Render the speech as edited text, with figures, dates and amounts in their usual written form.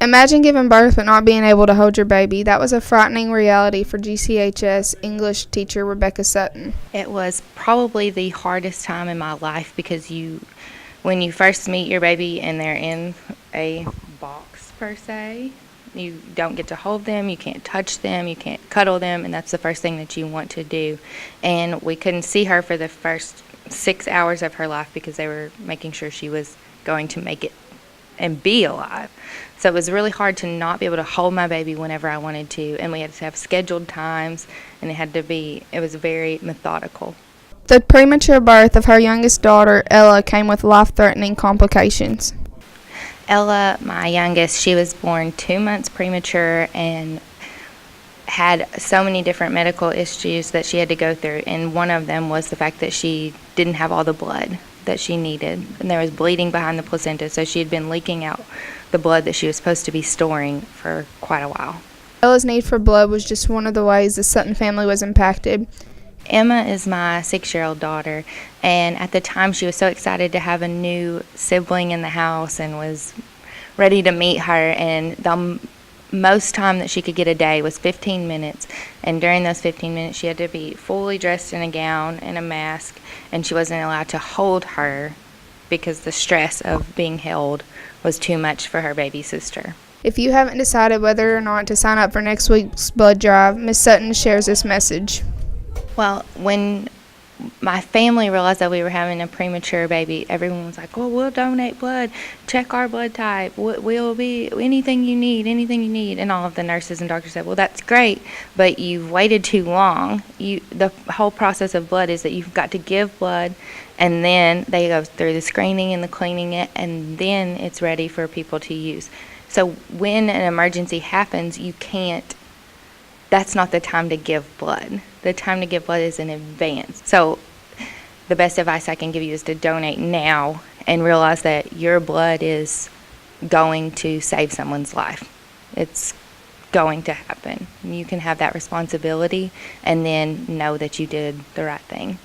Imagine giving birth but not being able to hold your baby. That was a frightening reality for GCHS English teacher Rebecca Sutton. It was probably the hardest time in my life because when you first meet your baby and they're in a box per se, you don't get to hold them, you can't touch them, you can't cuddle them, and that's the first thing that you want to do. And we couldn't see her for the first 6 hours of her life because they were making sure she was going to make it and be alive. So it was really hard to not be able to hold my baby whenever I wanted to, and we had to have scheduled times, and it was very methodical. The premature birth of her youngest daughter, Ella, came with life-threatening complications. Ella, my youngest, she was born 2 months premature and had so many different medical issues that she had to go through, and one of them was the fact that she didn't have all the blood that she needed, and there was bleeding behind the placenta, so she had been leaking out the blood that she was supposed to be storing for quite a while. Ella's need for blood was just one of the ways the Sutton family was impacted. Emma is my 6-year-old daughter, and at the time she was so excited to have a new sibling in the house and was ready to meet her, and the most time that she could get a day was 15 minutes, and during those 15 minutes she had to be fully dressed in a gown and a mask, and she wasn't allowed to hold her because the stress of being held was too much for her baby sister. If you haven't decided whether or not to sign up for next week's blood drive, Miss Sutton shares this message. Well, when my family realized that we were having a premature baby, everyone was like, "Oh, we'll donate blood. Check our blood type. We'll be anything you need." And all of the nurses and doctors said, "Well, that's great, but you've waited too long. The whole process of blood is that you've got to give blood, and then they go through the screening and the cleaning it, and then it's ready for people to use. So when an emergency happens, that's not the time to give blood. The time to give blood is in advance. So the best advice I can give you is to donate now and realize that your blood is going to save someone's life. It's going to happen. You can have that responsibility and then know that you did the right thing."